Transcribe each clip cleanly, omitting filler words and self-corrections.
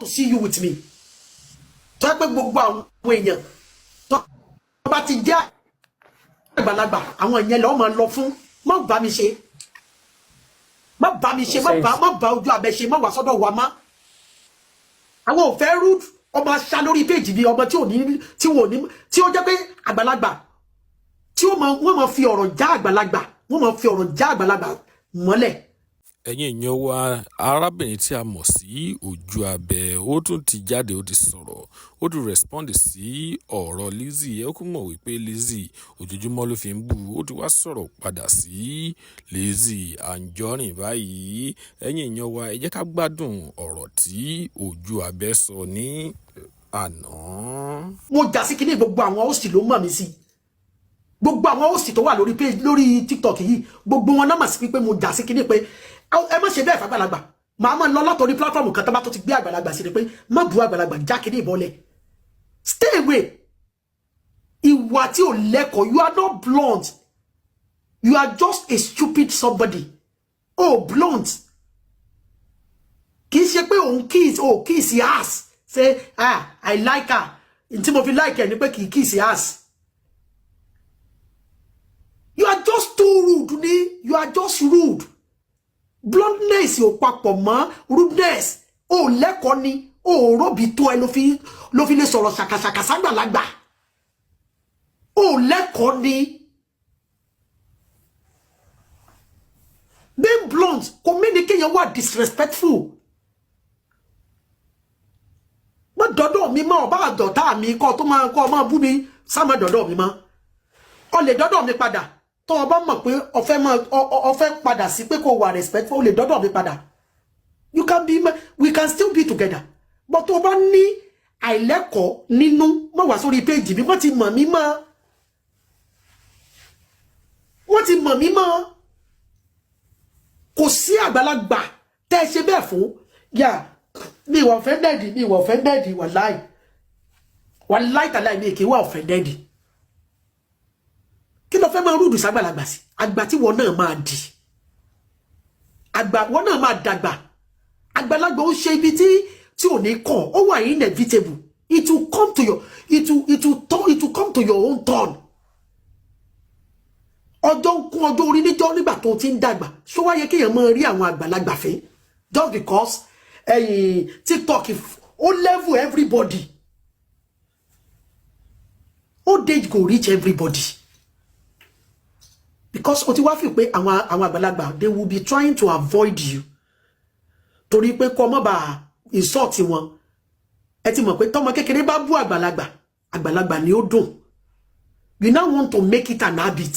to see you with me tó yẹ pé gbogbo àwọn èèyàn tó bá ti jẹ́ àgbàlagbà àwọn èèyàn lọ́ọ́ máa lọ fún má bá mi ṣe má bá ojú abẹ ṣe má wà sọ́dọ̀ wa má àwọn ò fẹ́ rude ọmọ aṣá lórí péjì bí ọmọ tí ó jẹ́ pé àgbàlagbà tí wọ́n máa fi ọ̀rọ̀ já àgbàlagbà mọ́lẹ̀. ẹ̀yin èèyàn wa arábìnrin tí a mọ̀ sí ojú abẹ ó tún ti jáde ó ti sọ̀rọ̀ ó ti respond sí ọ̀rọ̀ Lizzy ẹ kú mọ̀ wípé Lizzy ojoojúmọ́ ló fi ń bú ó ti wá sọ̀rọ̀ padà sí Lizzy Anjorin báyìí. ẹ̀yin èèyàn wa ẹ jẹ́ ká gbádùn ọ̀rọ̀ tí ojú abẹ sọ ní àná. mo jà sí kíní gbogbo àwọn host ló mọ̀ mí sí gbogbo àwọn host tó wà lórí page lórí TikTok yìí gbogbo wọn náà mà sí pé mo jà sí kíní pé ẹ má ṣe bẹ́ẹ̀ fàgbàlagbà màá máa lọ látọ̀rí platform kan tó bá tó ti gbé àgbàlagbà sí ni pé má bu àgbàlagbà já kíní ìbọlẹ̀ stay away ìwà tí ò lẹ́kọ̀ọ́ you are not blunt you are just a stupid somebody blunt kì í ṣe pé òun kiss ass say I like her tí mo fi like ẹ ni pé kì í kiss ass you are just too rude ni you are just rude bluntness ò papọ̀ mọ́ rudeness ò lẹ́kọ̀ọ́ ni ò róbi tó ẹ ló fi lè sọ̀rọ̀ ṣàkàṣàkà ságbàlagbà ò lẹ́kọ̀ọ́ ni being blunt kò mí ni kéèyàn wà disrespectful má dọ́dọ̀ mi mọ́ ọba àdọ̀tá mi kọ́ tó máa kọ́ ọmọ bú mi sá má dọ́dọ̀ mi mọ́ ọ lè dọ́dọ̀ mi padà tó o bá mọ̀ pé o fẹ́ padà sí pé kò wà respectful o lè dọ́dọ̀ mi padà we can still be together but tó o bá ní àìlẹ́kọ̀ọ́ nínú má wá sórí péjì mi wọ́n ti mọ̀ mí mọ́ kò sí àgbàlagbà tẹ́ ẹ ṣe bẹ́ẹ̀ fún yà mi wà offended wàláì tàláì mi kì í wà offended kí ló fẹ́ máa rúdù ságbàlagbà sí àgbà tí wọn náà máa di àgbà wọn náà máa dàgbà àgbàlagbà ó ṣe ibi tí ò ní kàn ó wà inevitable it will come to your own turn ọjọ́ ń kún ọjọ́ orí nígbà tó ti ń dàgbà ṣó wá yẹ kéèyàn máa rí àwọn àgbàlagbà fẹ́ just because TikTok ó level everybody old age go reach everybody because o ti wá fi pé àwọn àgbàlagbà they will be trying to avoid you torí pé kó má bá insult wọn ẹ ti mọ̀ pé tọ́mọ kékeré bá bú àgbàlagbà ni ó dùn you now want to make it an habit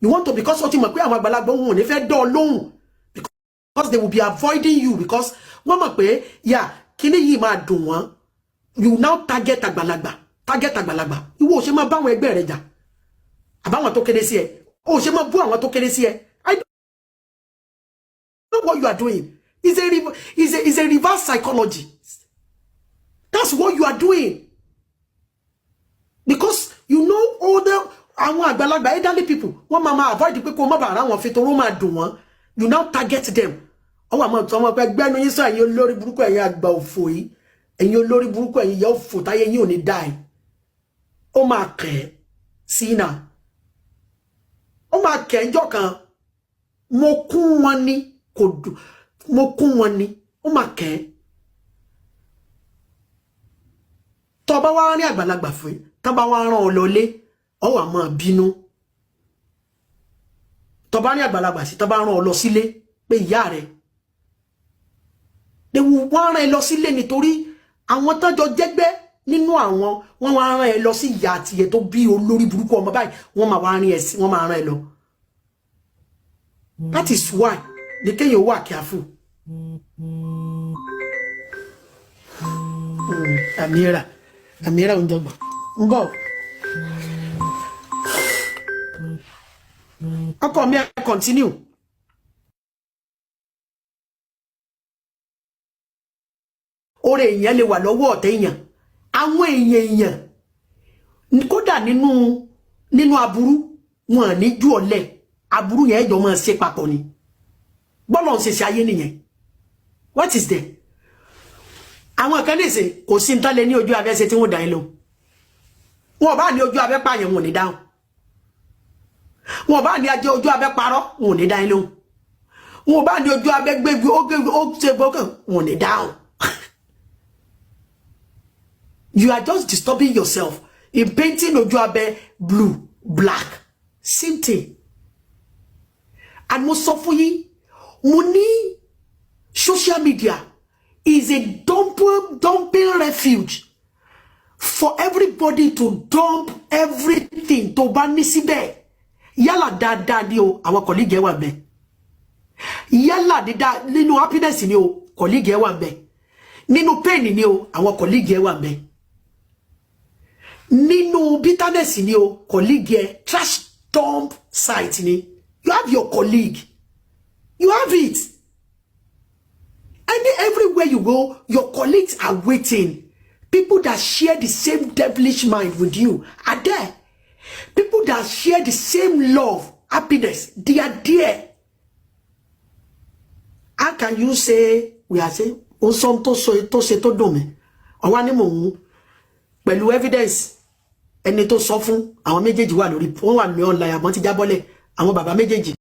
you want to because o ti mọ̀ pé àwọn àgbàlagbà wọn ò ní fẹ́ dán lóhùn because they will be avoiding you because wọ́n mọ̀ pé kíní yìí máa dùn wọ́n you now target àgbàlagbà ìwọ ò ṣe máa bá àwọn ẹgbẹ́ rẹ̀ jà àbáwọn tó kéré sí ẹ ò ṣe máa bú àwọn tó kéré sí ẹ I don't know what you are doing is a reverse psychology that's what you are doing because you know older àwọn àgbàlagbà elderly people wọ́n máa avoid pé kó má bàa ra wọn fi toró máa dùn wọ́n you now target them ọwọ́ àmọ́ tó ọmọ pé gbẹ́nu yín sọ ẹ̀yin olórí burúkú ẹ̀yin àgbà òfò yìí ẹ̀yin olórí burúkú ẹ̀yin ìyá òfò táyé yín ò ní dá ẹ̀ ó máa kẹ́ sí náà ó máa kẹ́ ńjọ́ kan mo kún wọn ni ó máa kẹ́ tó bá wá rí àgbàlagbà fún tó bá wá rán ọ lọlé ọ wá máa bínú tó bá rí àgbàlagbà sí tó bá rán ọ lọ sílé pé ìyá rẹ̀ wọ́n rán ẹ lọ sílé nítorí àwọn tọ́jọ jẹ́gbẹ́ nínú àwọn wọ́n wá rán ẹ lọ sí ìyá àti ẹ̀ tó bí olórí burúkú ọmọ báyìí wọ́n máa wá rán ẹ sí wọ́n máa rán ẹ lọ that is why ní kéèyàn wà careful àmìíràn ń jọgbọ̀n ń bọ̀ ọkọ mi ẹ continue. Ore èèyàn lè wà lọ́wọ́ ọ̀tẹ̀ èèyàn àwọn èèyàn kódà nínú aburú wọn ní jù ọ̀lẹ aburú yẹn jọ máa ṣe papọ̀ ni bọ́lọ̀ ń ṣe ṣe ayé nìyẹn. What is there? Àwọn kan ní ṣe kò sí nǹkan lé ní ojú abẹ́ ṣe tí wọ́n dá yín lóhùn. Wọ́n bá ní ojú abẹ́ pààyàn wọn ò ní dáhùn. Wọ́n bá ní ajé ojú abẹ́ parọ́ wọn ò ní dá yín lóhùn. Wọ́n bá ní ojú abẹ́ gbégbé ó ṣe gbọ́kàn wọn ò ní dáhùn. You are just disturbing yourself in painting ojú abẹ́ blue, black. Same thing. And mo sọ fún yín, mo ní social media is a dumping refuge for everybody to dump everything tó bá ní síbẹ̀. Yálà dáadáa ni o, àwọn colleague wà ńbẹ̀. Yálà dídá nínú happiness ni o, colleague wà ńbẹ̀. Nínú pain ni o, àwọn colleague wà ńbẹ̀. Nínú bitterness ni o, colleague trash dump site ni. You have your colleague. You have it. And everywhere you go, your colleagues are waiting. People that share the same devilish mind with you are there. People that share the same love, happiness, they are there. How can you say, we are saying, on some to se to dome? Àwa ni mo pẹ̀lú evidence ẹni tó sọ fún àwọn méjèèjì wà lórí wọ́n wà ní online àmọ́ ti jábọ́lẹ̀ àwọn bàbá méjèèjì